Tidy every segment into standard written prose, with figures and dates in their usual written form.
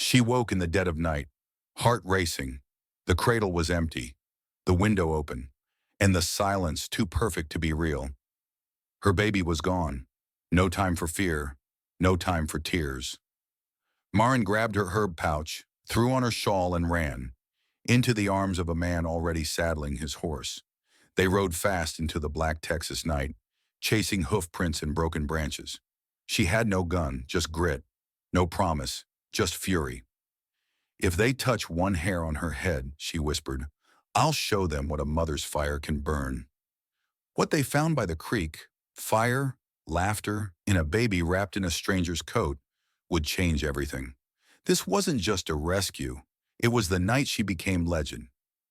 She woke in the dead of night, heart racing. The cradle was empty, the window open, and the silence too perfect to be real. Her baby was gone. No time for fear, no time for tears. Marin grabbed her herb pouch, threw on her shawl and ran, into the arms of a man already saddling his horse. They rode fast into the black Texas night, chasing hoof prints and broken branches. She had no gun, just grit, no promise, just fury. If they touch one hair on her head, she whispered, I'll show them what a mother's fire can burn. What they found by the creek, fire, laughter, and a baby wrapped in a stranger's coat, would change everything. This wasn't just a rescue. It was the night she became legend.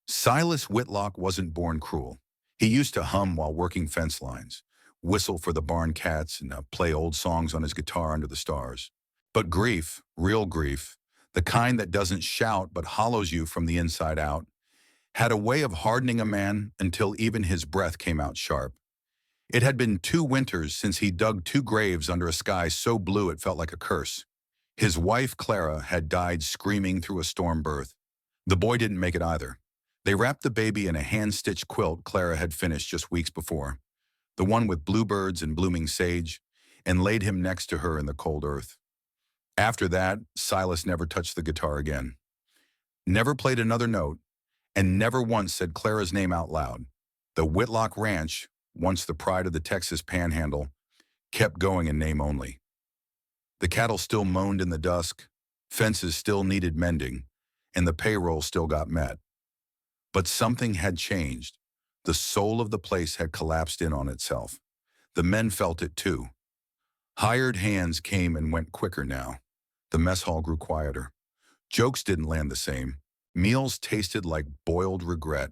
Silas Whitlock wasn't born cruel. He used to hum while working fence lines, whistle for the barn cats, and play old songs on his guitar under the stars. But grief, real grief, the kind that doesn't shout but hollows you from the inside out, had a way of hardening a man until even his breath came out sharp. It had been 2 winters since he dug 2 graves under a sky so blue it felt like a curse. His wife, Clara, had died screaming through a storm birth. The boy didn't make it either. They wrapped the baby in a hand-stitched quilt Clara had finished just weeks before, the one with bluebirds and blooming sage, and laid him next to her in the cold earth. After that, Silas never touched the guitar again, never played another note, and never once said Clara's name out loud. The Whitlock Ranch, once the pride of the Texas Panhandle, kept going in name only. The cattle still moaned in the dusk, fences still needed mending, and the payroll still got met. But something had changed. The soul of the place had collapsed in on itself. The men felt it too. Hired hands came and went quicker now. The mess hall grew quieter. Jokes didn't land the same. Meals tasted like boiled regret.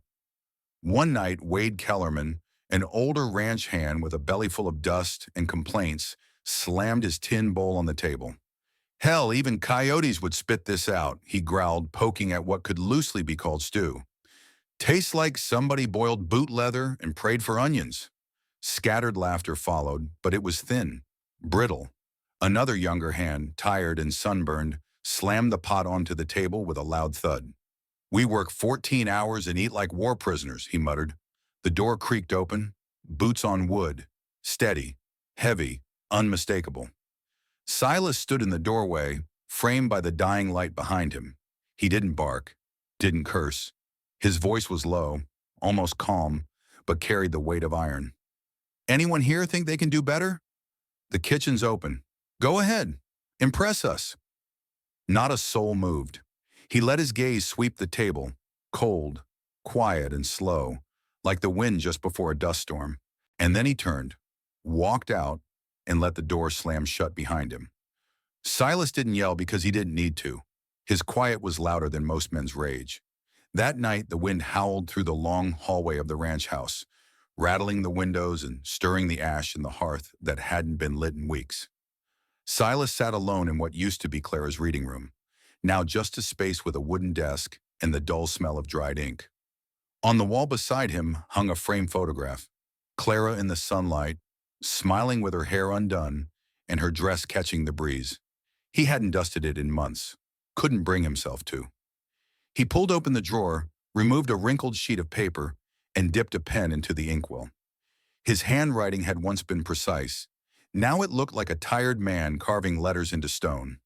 One night, Wade Kellerman, an older ranch hand with a belly full of dust and complaints, slammed his tin bowl on the table. Hell, even coyotes would spit this out, he growled, poking at what could loosely be called stew. Tastes like somebody boiled boot leather and prayed for onions. Scattered laughter followed, but it was thin, brittle. Another younger hand, tired and sunburned, slammed the pot onto the table with a loud thud. We work 14 hours and eat like war prisoners, he muttered. The door creaked open, boots on wood, steady, heavy, unmistakable. Silas stood in the doorway, framed by the dying light behind him. He didn't bark, didn't curse. His voice was low, almost calm, but carried the weight of iron. Anyone here think they can do better? The kitchen's open. Go ahead. Impress us. Not a soul moved. He let his gaze sweep the table, cold, quiet, and slow, like the wind just before a dust storm. And then he turned, walked out, and let the door slam shut behind him. Silas didn't yell because he didn't need to. His quiet was louder than most men's rage. That night, the wind howled through the long hallway of the ranch house, rattling the windows and stirring the ash in the hearth that hadn't been lit in weeks. Silas sat alone in what used to be Clara's reading room, now just a space with a wooden desk and the dull smell of dried ink. On the wall beside him hung a framed photograph, Clara in the sunlight, smiling with her hair undone and her dress catching the breeze. He hadn't dusted it in months, couldn't bring himself to. He pulled open the drawer, removed a wrinkled sheet of paper, and dipped a pen into the inkwell. His handwriting had once been precise. Now it looked like a tired man carving letters into stone.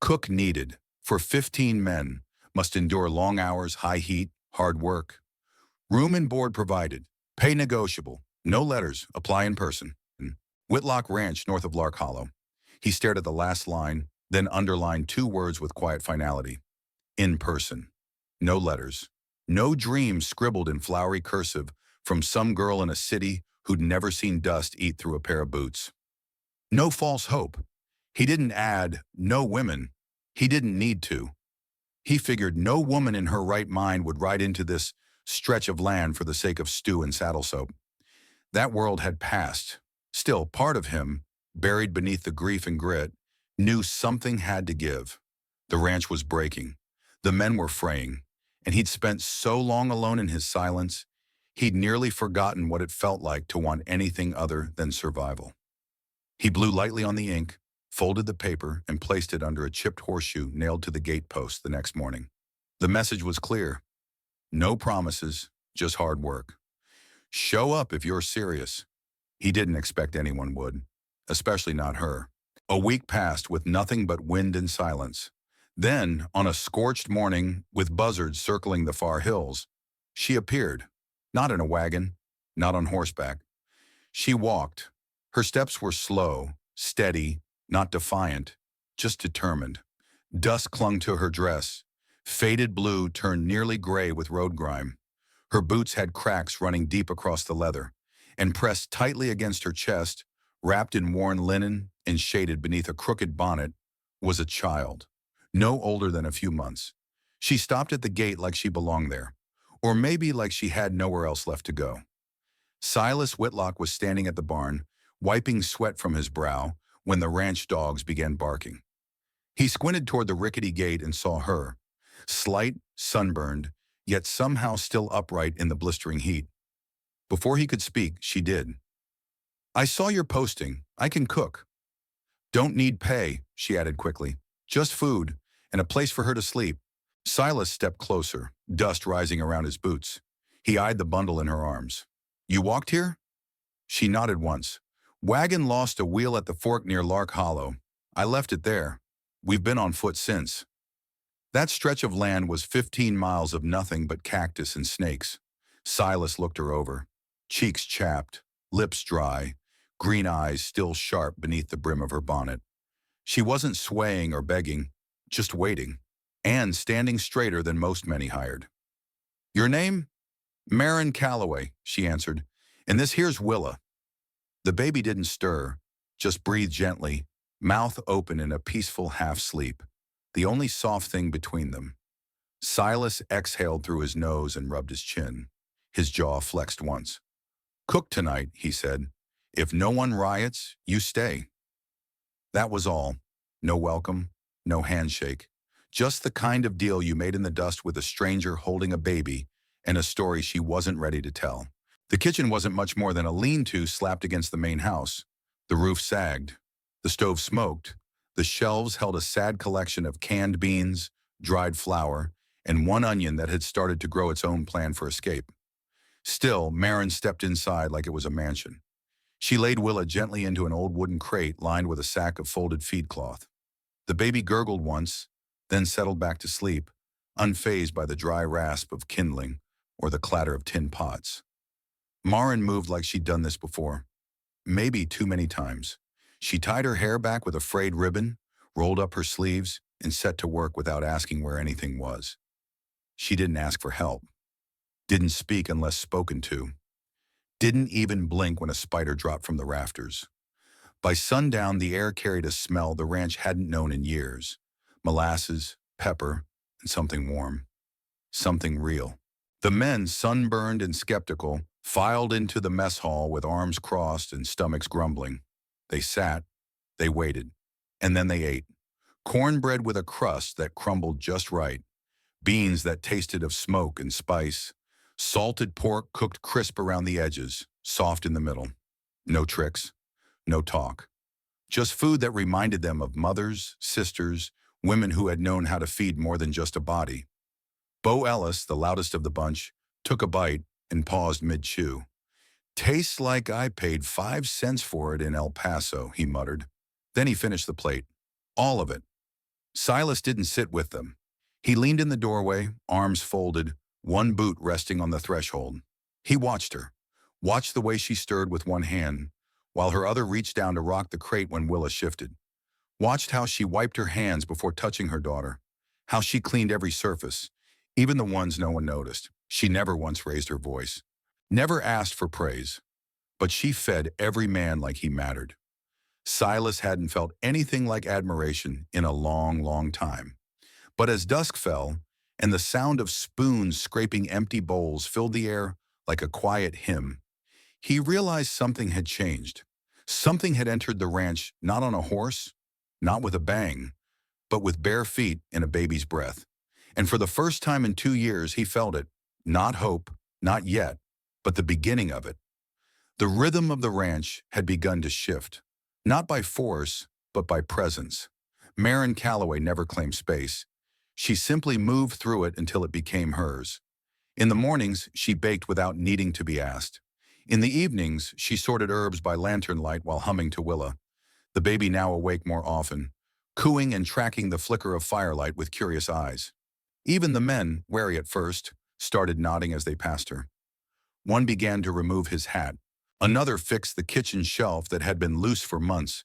Cook needed, for 15 men, must endure long hours, high heat, hard work. Room and board provided, pay negotiable, no letters, apply in person. Whitlock Ranch north of Lark Hollow. He stared at the last line, then underlined 2 words with quiet finality. In person. No letters. No dreams scribbled in flowery cursive from some girl in a city who'd never seen dust eat through a pair of boots. No false hope. He didn't add, no women. He didn't need to. He figured no woman in her right mind would ride into this stretch of land for the sake of stew and saddle soap. That world had passed. Still, part of him, buried beneath the grief and grit, knew something had to give. The ranch was breaking. The men were fraying. And he'd spent so long alone in his silence, he'd nearly forgotten what it felt like to want anything other than survival. He blew lightly on the ink, folded the paper, and placed it under a chipped horseshoe nailed to the gate post the next morning. The message was clear. No promises, just hard work. Show up if you're serious. He didn't expect anyone would, especially not her. A week passed with nothing but wind and silence. Then, on a scorched morning with buzzards circling the far hills, she appeared, not in a wagon, not on horseback. She walked. Her steps were slow, steady, not defiant, just determined. Dust clung to her dress. Faded blue turned nearly gray with road grime. Her boots had cracks running deep across the leather, and pressed tightly against her chest, wrapped in worn linen and shaded beneath a crooked bonnet, was a child, no older than a few months. She stopped at the gate like she belonged there, or maybe like she had nowhere else left to go. Silas Whitlock was standing at the barn, wiping sweat from his brow, when the ranch dogs began barking. He squinted toward the rickety gate and saw her, slight, sunburned, yet somehow still upright in the blistering heat. Before he could speak, she did. "I saw your posting. I can cook." "Don't need pay," she added quickly. "Just food, and a place for her to sleep." Silas stepped closer, dust rising around his boots. He eyed the bundle in her arms. "You walked here?" She nodded once. "Wagon lost a wheel at the fork near Lark Hollow. I left it there. We've been on foot since." That stretch of land was 15 miles of nothing but cactus and snakes. Silas looked her over. Cheeks chapped, lips dry, green eyes still sharp beneath the brim of her bonnet. She wasn't swaying or begging, just waiting, and standing straighter than most men he hired. "Your name?" "Marin Calloway," she answered. "And this here's Willa." The baby didn't stir, just breathed gently, mouth open in a peaceful half-sleep, the only soft thing between them. Silas exhaled through his nose and rubbed his chin. His jaw flexed once. "Cook tonight," he said. "If no one riots, you stay." That was all. No welcome, no handshake. Just the kind of deal you made in the dust with a stranger holding a baby and a story she wasn't ready to tell. The kitchen wasn't much more than a lean-to slapped against the main house. The roof sagged. The stove smoked. The shelves held a sad collection of canned beans, dried flour, and one onion that had started to grow its own plan for escape. Still, Marin stepped inside like it was a mansion. She laid Willa gently into an old wooden crate lined with a sack of folded feed cloth. The baby gurgled once, then settled back to sleep, unfazed by the dry rasp of kindling or the clatter of tin pots. Marin moved like she'd done this before, maybe too many times. She tied her hair back with a frayed ribbon, rolled up her sleeves, and set to work without asking where anything was. She didn't ask for help. Didn't speak unless spoken to. Didn't even blink when a spider dropped from the rafters. By sundown, the air carried a smell the ranch hadn't known in years. Molasses, pepper, and something warm. Something real. The men, sunburned and skeptical, filed into the mess hall with arms crossed and stomachs grumbling. They sat, they waited, and then they ate. Cornbread with a crust that crumbled just right. Beans that tasted of smoke and spice. Salted pork cooked crisp around the edges, soft in the middle. No tricks, no talk. Just food that reminded them of mothers, sisters, women who had known how to feed more than just a body. Bo Ellis, the loudest of the bunch, took a bite and paused mid-chew. "Tastes like I paid 5 cents for it in El Paso," he muttered. Then he finished the plate. All of it. Silas didn't sit with them. He leaned in the doorway, arms folded, one boot resting on the threshold. He watched her, watched the way she stirred with one hand, while her other reached down to rock the crate when Willa shifted. Watched how she wiped her hands before touching her daughter, how she cleaned every surface, even the ones no one noticed. She never once raised her voice, never asked for praise, but she fed every man like he mattered. Silas hadn't felt anything like admiration in a long, long time. But as dusk fell, and the sound of spoons scraping empty bowls filled the air like a quiet hymn, he realized something had changed. Something had entered the ranch not on a horse, not with a bang, but with bare feet and a baby's breath. And for the first time in 2 years, he felt it. Not hope, not yet, but the beginning of it. The rhythm of the ranch had begun to shift, not by force, but by presence. Maren Calloway never claimed space. She simply moved through it until it became hers. In the mornings, she baked without needing to be asked. In the evenings, she sorted herbs by lantern light while humming to Willa, the baby now awake more often, cooing and tracking the flicker of firelight with curious eyes. Even the men, wary at first, started nodding as they passed her. One began to remove his hat. Another fixed the kitchen shelf that had been loose for months.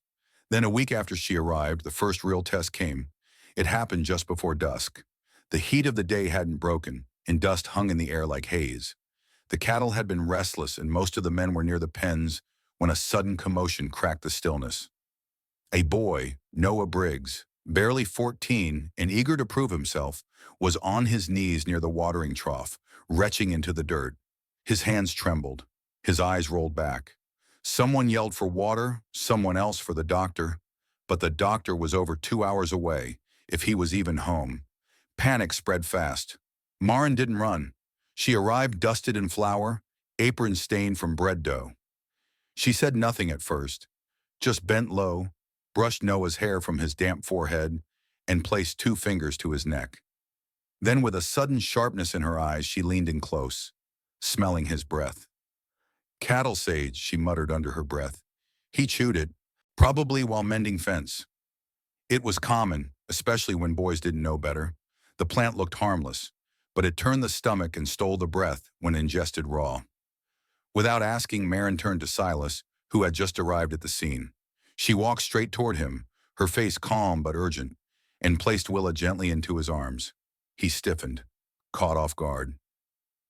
Then a week after she arrived, the first real test came. It happened just before dusk. The heat of the day hadn't broken, and dust hung in the air like haze. The cattle had been restless, and most of the men were near the pens when a sudden commotion cracked the stillness. A boy, Noah Briggs, barely 14 and eager to prove himself, was on his knees near the watering trough, retching into the dirt. His hands trembled. His eyes rolled back. Someone yelled for water, someone else for the doctor, but the doctor was over 2 hours away, if he was even home. Panic spread fast. Maren didn't run. She arrived dusted in flour, apron stained from bread dough. She said nothing at first, just bent low, brushed Noah's hair from his damp forehead, and placed 2 fingers to his neck. Then with a sudden sharpness in her eyes, she leaned in close, smelling his breath. "Cattle sage," she muttered under her breath. He chewed it, probably while mending fence. It was common, especially when boys didn't know better. The plant looked harmless, but it turned the stomach and stole the breath when ingested raw. Without asking, Maren turned to Silas, who had just arrived at the scene. She walked straight toward him, her face calm but urgent, and placed Willa gently into his arms. He stiffened, caught off guard.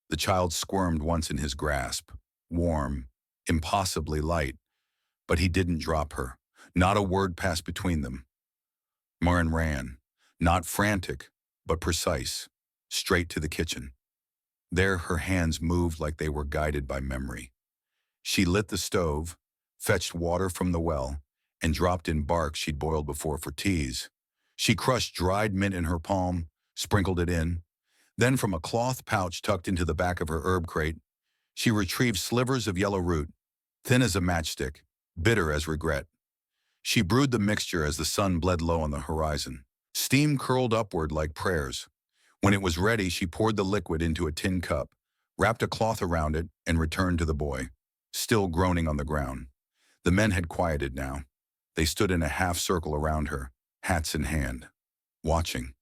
The child squirmed once in his grasp, warm, impossibly light, but he didn't drop her. Not a word passed between them. Maren ran, not frantic, but precise, straight to the kitchen. There her hands moved like they were guided by memory. She lit the stove, fetched water from the well, and dropped in bark she'd boiled before for teas. She crushed dried mint in her palm, sprinkled it in. Then from a cloth pouch tucked into the back of her herb crate, she retrieved slivers of yellow root, thin as a matchstick, bitter as regret. She brewed the mixture as the sun bled low on the horizon. Steam curled upward like prayers. When it was ready, she poured the liquid into a tin cup, wrapped a cloth around it, and returned to the boy, still groaning on the ground. The men had quieted now. They stood in a half circle around her, hats in hand, watching.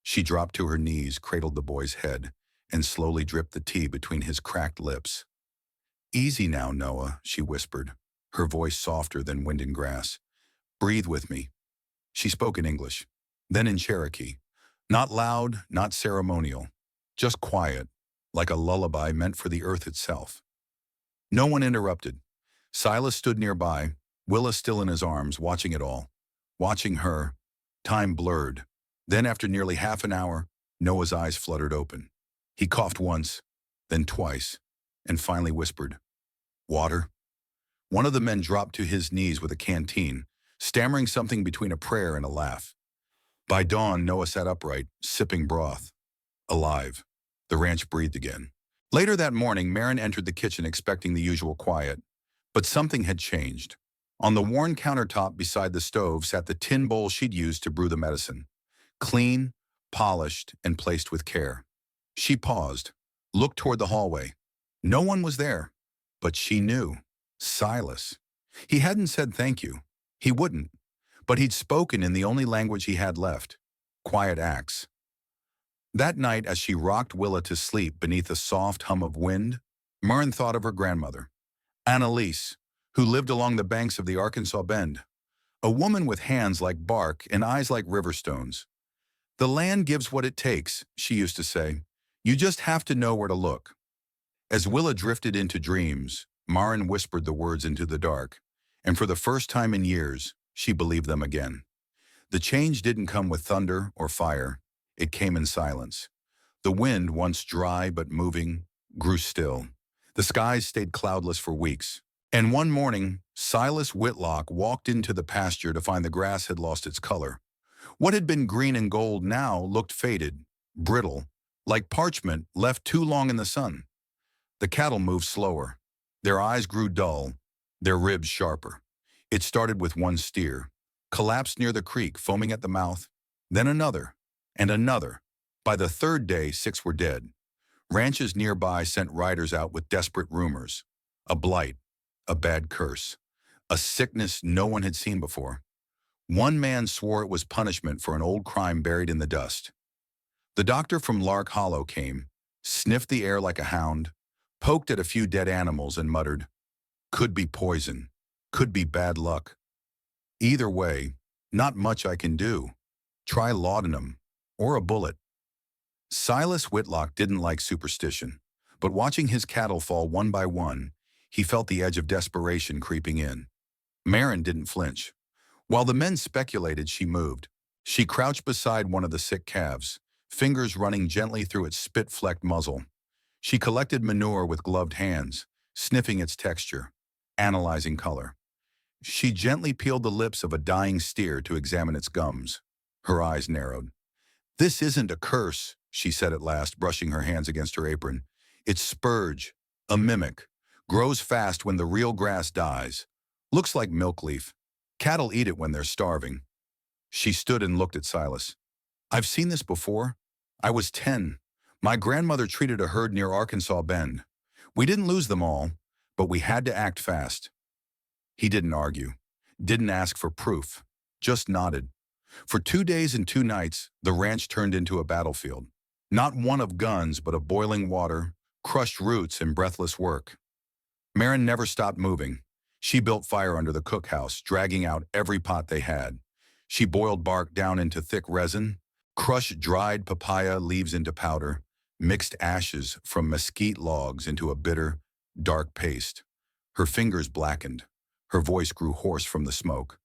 She dropped to her knees, cradled the boy's head, and slowly dripped the tea between his cracked lips. "Easy now, Noah," she whispered, her voice softer than wind in grass. "Breathe with me." She spoke in English, then in Cherokee. Not loud, not ceremonial, just quiet, like a lullaby meant for the earth itself. No one interrupted. Silas stood nearby, Willa still in his arms, watching it all. Watching her, time blurred. Then after nearly half an hour, Noah's eyes fluttered open. He coughed once, then twice, and finally whispered, "Water?" One of the men dropped to his knees with a canteen, stammering something between a prayer and a laugh. By dawn, Noah sat upright, sipping broth. Alive. The ranch breathed again. Later that morning, Maren entered the kitchen expecting the usual quiet. But something had changed. On the worn countertop beside the stove sat the tin bowl she'd used to brew the medicine. Clean, polished, and placed with care. She paused, looked toward the hallway. No one was there, but she knew. Silas. He hadn't said thank you. He wouldn't. But he'd spoken in the only language he had left, quiet acts. That night, as she rocked Willa to sleep beneath the soft hum of wind, Maren thought of her grandmother, Annalise, who lived along the banks of the Arkansas Bend, a woman with hands like bark and eyes like river stones. "The land gives what it takes," she used to say. "You just have to know where to look." As Willa drifted into dreams, Maren whispered the words into the dark, and for the first time in years, she believed them again. The change didn't come with thunder or fire. It came in silence. The wind, once dry but moving, grew still. The skies stayed cloudless for weeks. And one morning, Silas Whitlock walked into the pasture to find the grass had lost its color. What had been green and gold now looked faded, brittle, like parchment left too long in the sun. The cattle moved slower. Their eyes grew dull, their ribs sharper. It started with one steer, collapsed near the creek, foaming at the mouth. Then another, and another. By the third day, 6 were dead. Ranches nearby sent riders out with desperate rumors. A blight, a bad curse, a sickness no one had seen before. One man swore it was punishment for an old crime buried in the dust. The doctor from Lark Hollow came, sniffed the air like a hound, poked at a few dead animals and muttered, "Could be poison, could be bad luck. Either way, not much I can do. Try laudanum, or a bullet." Silas Whitlock didn't like superstition, but watching his cattle fall one by one, he felt the edge of desperation creeping in. Marin didn't flinch. While the men speculated, she moved. She crouched beside one of the sick calves, fingers running gently through its spit-flecked muzzle. She collected manure with gloved hands, sniffing its texture, analyzing color. She gently peeled the lips of a dying steer to examine its gums. Her eyes narrowed. "This isn't a curse," she said at last, brushing her hands against her apron. "It's spurge, a mimic. Grows fast when the real grass dies. Looks like milkleaf. Cattle eat it when they're starving." She stood and looked at Silas. "I've seen this before. I was 10. My grandmother treated a herd near Arkansas Bend. We didn't lose them all, but we had to act fast." He didn't argue, didn't ask for proof, just nodded. For 2 days and 2 nights, the ranch turned into a battlefield. Not one of guns, but of boiling water, crushed roots, and breathless work. Marin never stopped moving. She built fire under the cookhouse, dragging out every pot they had. She boiled bark down into thick resin, crushed dried papaya leaves into powder, mixed ashes from mesquite logs into a bitter, dark paste. Her fingers blackened. Her voice grew hoarse from the smoke.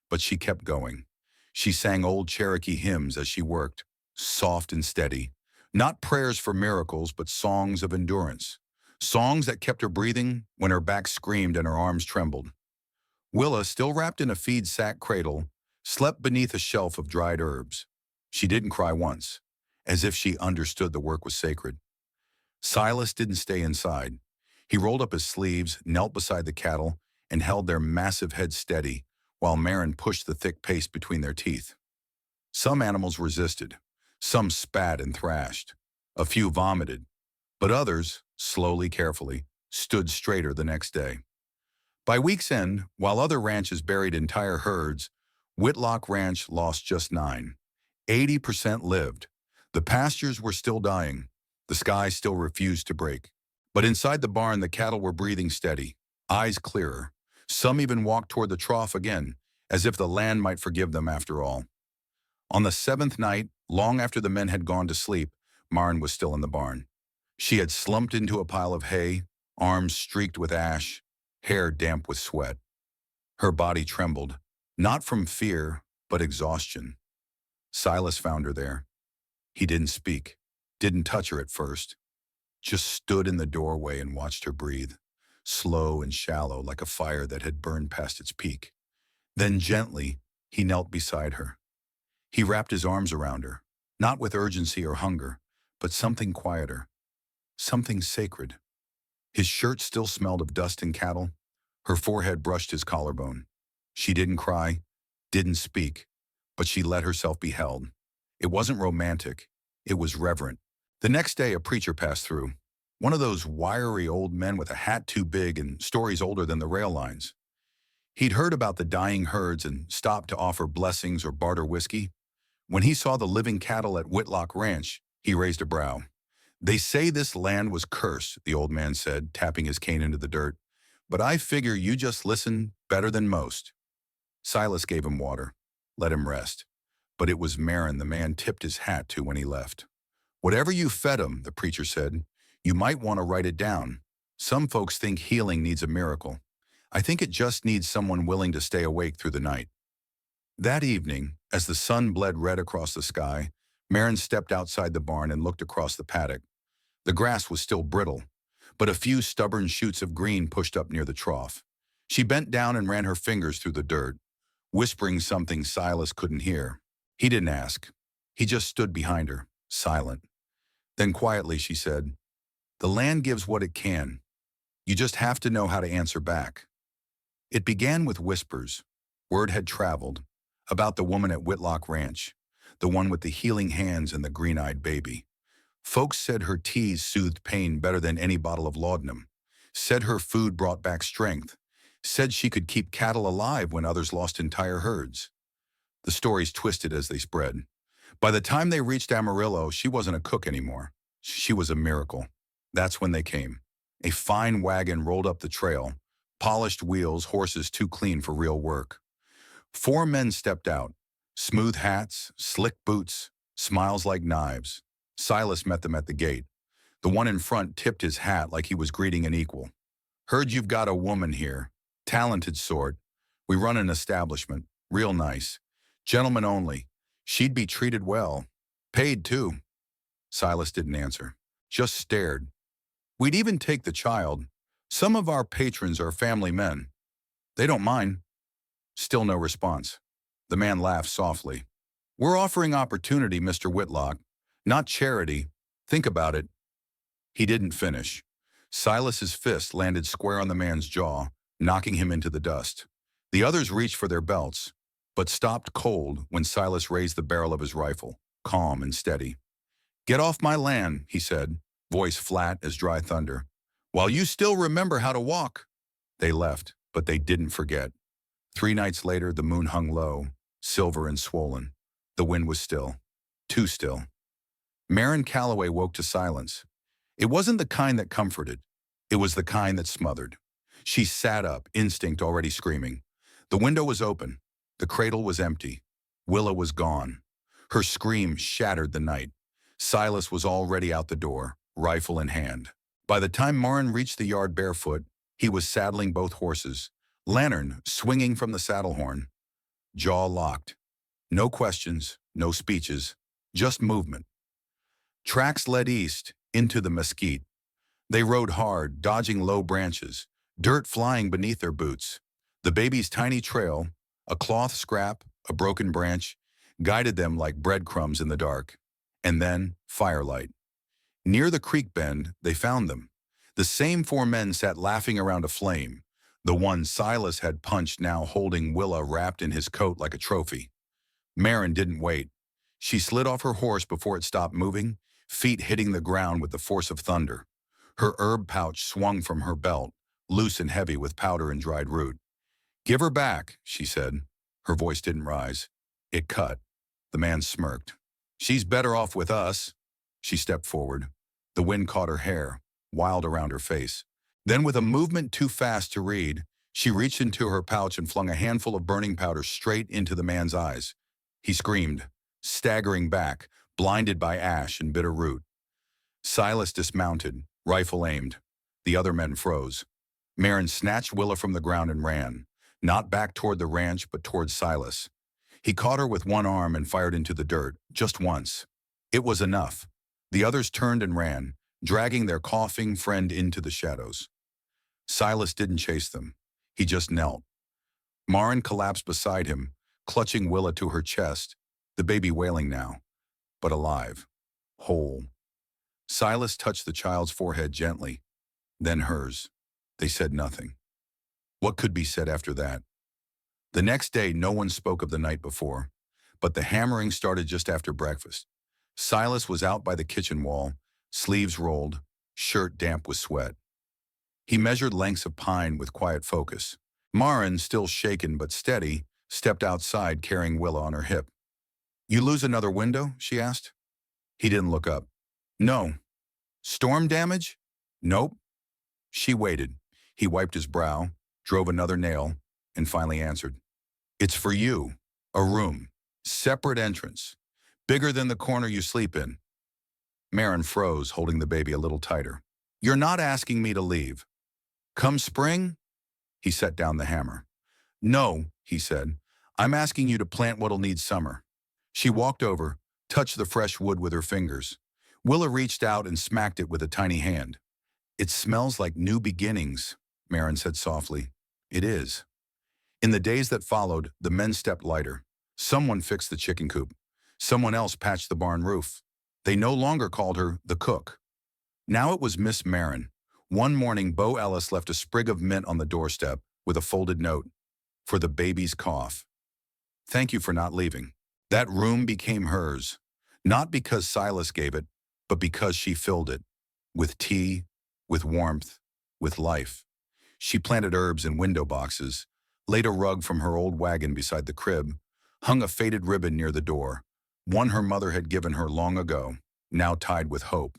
But she kept going. She sang old Cherokee hymns as she worked, soft and steady. Not prayers for miracles, but songs of endurance. Songs that kept her breathing when her back screamed and her arms trembled. Willa, still wrapped in a feed sack cradle, slept beneath a shelf of dried herbs. She didn't cry once, as if she understood the work was sacred. Silas didn't stay inside. He rolled up his sleeves, knelt beside the cattle, and held their massive heads steady, while Marin pushed the thick paste between their teeth. Some animals resisted. Some spat and thrashed. A few vomited. But others, slowly, carefully, stood straighter the next day. By week's end, while other ranches buried entire herds, Whitlock Ranch lost just 9. 80% lived. The pastures were still dying. The sky still refused to break. But inside the barn, the cattle were breathing steady, eyes clearer. Some even walked toward the trough again, as if the land might forgive them after all. On the 7th night, long after the men had gone to sleep, Marin was still in the barn. She had slumped into a pile of hay, arms streaked with ash, hair damp with sweat. Her body trembled, not from fear, but exhaustion. Silas found her there. He didn't speak, didn't touch her at first, just stood in the doorway and watched her breathe, slow and shallow like a fire that had burned past its peak. Then gently, he knelt beside her. He wrapped his arms around her, not with urgency or hunger, but something quieter, something sacred. His shirt still smelled of dust and cattle. Her forehead brushed his collarbone. She didn't cry, didn't speak, but she let herself be held. It wasn't romantic, it was reverent. The next day, a preacher passed through, one of those wiry old men with a hat too big and stories older than the rail lines. He'd heard about the dying herds and stopped to offer blessings or barter whiskey. When he saw the living cattle at Whitlock Ranch, he raised a brow. "They say this land was cursed," the old man said, tapping his cane into the dirt. "But I figure you just listen better than most." Silas gave him water, let him rest. But it was Marin the man tipped his hat to when he left. "Whatever you fed him," the preacher said, "you might want to write it down. Some folks think healing needs a miracle. I think it just needs someone willing to stay awake through the night." That evening, as the sun bled red across the sky, Marin stepped outside the barn and looked across the paddock. The grass was still brittle, but a few stubborn shoots of green pushed up near the trough. She bent down and ran her fingers through the dirt, whispering something Silas couldn't hear. He didn't ask. He just stood behind her, silent. Then quietly she said, "The land gives what it can. You just have to know how to answer back." It began with whispers. Word had traveled. about the woman at Whitlock Ranch, the one with the healing hands and the green-eyed baby. Folks said her teas soothed pain better than any bottle of laudanum, said her food brought back strength, said she could keep cattle alive when others lost entire herds. The stories twisted as they spread. By the time they reached Amarillo, she wasn't a cook anymore. She was a miracle. That's when they came. A fine wagon rolled up the trail, polished wheels, horses too clean for real work. 4 men stepped out, smooth hats, slick boots, smiles like knives. Silas met them at the gate. The one in front tipped his hat like he was greeting an equal. Heard you've got a woman here. Talented sort. We run an establishment. Real nice. Gentlemen only. She'd be treated well. Paid, too. Silas didn't answer. Just stared. We'd even take the child. Some of our patrons are family men. They don't mind. Still no response. The man laughed softly. We're offering opportunity, Mr. Whitlock. Not charity. Think about it. He didn't finish. Silas's fist landed square on the man's jaw, knocking him into the dust. The others reached for their belts, but stopped cold when Silas raised the barrel of his rifle, calm and steady. Get off my land, he said, voice flat as dry thunder. While you still remember how to walk. They left, but they didn't forget. 3 nights later, the moon hung low, silver and swollen. The wind was still. Too still. Marin Calloway woke to silence. It wasn't the kind that comforted. It was the kind that smothered. She sat up, instinct already screaming. The window was open. The cradle was empty. Willa was gone. Her scream shattered the night. Silas was already out the door, rifle in hand. By the time Marin reached the yard barefoot, he was saddling both horses, lantern swinging from the saddle horn. Jaw locked. No questions, no speeches, just movement. Tracks led east, into the mesquite. They rode hard, dodging low branches, dirt flying beneath their boots. The baby's tiny trail, a cloth scrap, a broken branch, guided them like breadcrumbs in the dark. And then, firelight. Near the creek bend, they found them. The same 4 men sat laughing around a flame, the one Silas had punched now holding Willa wrapped in his coat like a trophy. Marin didn't wait. She slid off her horse before it stopped moving, feet hitting the ground with the force of thunder. Her herb pouch swung from her belt, loose and heavy with powder and dried root. Give her back, she said. Her voice didn't rise. It cut. The man smirked. She's better off with us. She stepped forward. The wind caught her hair, wild around her face. Then with a movement too fast to read, she reached into her pouch and flung a handful of burning powder straight into the man's eyes. He screamed, staggering back, blinded by ash and bitter root. Silas dismounted, rifle aimed. The other men froze. Marin snatched Willa from the ground and ran, not back toward the ranch but toward Silas. He caught her with one arm and fired into the dirt, just once. It was enough. The others turned and ran, dragging their coughing friend into the shadows. Silas didn't chase them. He just knelt. Marin collapsed beside him, clutching Willa to her chest, the baby wailing now, but alive, whole. Silas touched the child's forehead gently, then hers. They said nothing. What could be said after that? The next day, no one spoke of the night before, but the hammering started just after breakfast. Silas was out by the kitchen wall, sleeves rolled, shirt damp with sweat. He measured lengths of pine with quiet focus. Marin, still shaken but steady, stepped outside carrying Willa on her hip. You lose another window? She asked. He didn't look up. No. Storm damage? Nope. She waited. He wiped his brow, drove another nail, and finally answered. It's for you. A room. Separate entrance. Bigger than the corner you sleep in. Marin froze, holding the baby a little tighter. You're not asking me to leave. Come spring? He set down the hammer. No, he said. I'm asking you to plant what'll need summer. She walked over, touched the fresh wood with her fingers. Willa reached out and smacked it with a tiny hand. It smells like new beginnings, Marin said softly. It is. In the days that followed, the men stepped lighter. Someone fixed the chicken coop. Someone else patched the barn roof. They no longer called her the cook. Now it was Miss Marin. One morning, Bo Ellis left a sprig of mint on the doorstep with a folded note. For the baby's cough. Thank you for not leaving. That room became hers, not because Silas gave it, but because she filled it with tea, with warmth, with life. She planted herbs in window boxes, laid a rug from her old wagon beside the crib, hung a faded ribbon near the door, one her mother had given her long ago, now tied with hope.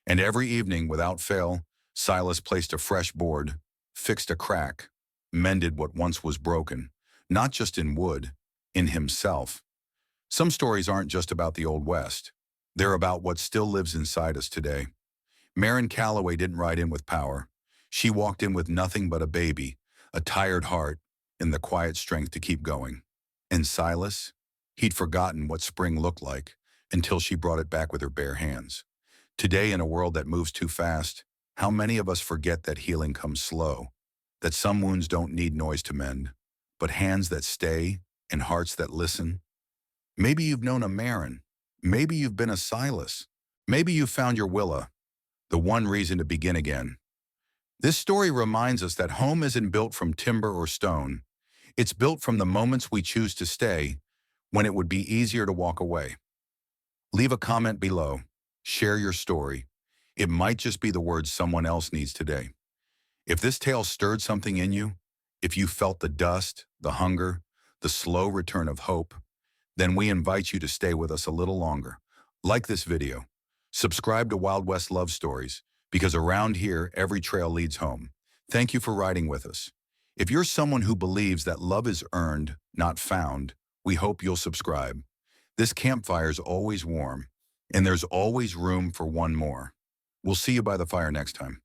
And every evening, without fail, Silas placed a fresh board, fixed a crack, mended what once was broken, not just in wood, in himself. Some stories aren't just about the Old West. They're about what still lives inside us today. Marin Calloway didn't ride in with power. She walked in with nothing but a baby, a tired heart, and the quiet strength to keep going. And Silas? He'd forgotten what spring looked like until she brought it back with her bare hands. Today, in a world that moves too fast, how many of us forget that healing comes slow, that some wounds don't need noise to mend, but hands that stay and hearts that listen? Maybe you've known a Marin. Maybe you've been a Silas. Maybe you've found your Willa, the one reason to begin again. This story reminds us that home isn't built from timber or stone. It's built from the moments we choose to stay when it would be easier to walk away. Leave a comment below. Share your story. It might just be the words someone else needs today. If this tale stirred something in you, if you felt the dust, the hunger, the slow return of hope, then we invite you to stay with us a little longer. Like this video. Subscribe to Wild West Love Stories, because around here, every trail leads home. Thank you for riding with us. If you're someone who believes that love is earned, not found, we hope you'll subscribe. This campfire's always warm, and there's always room for one more. We'll see you by the fire next time.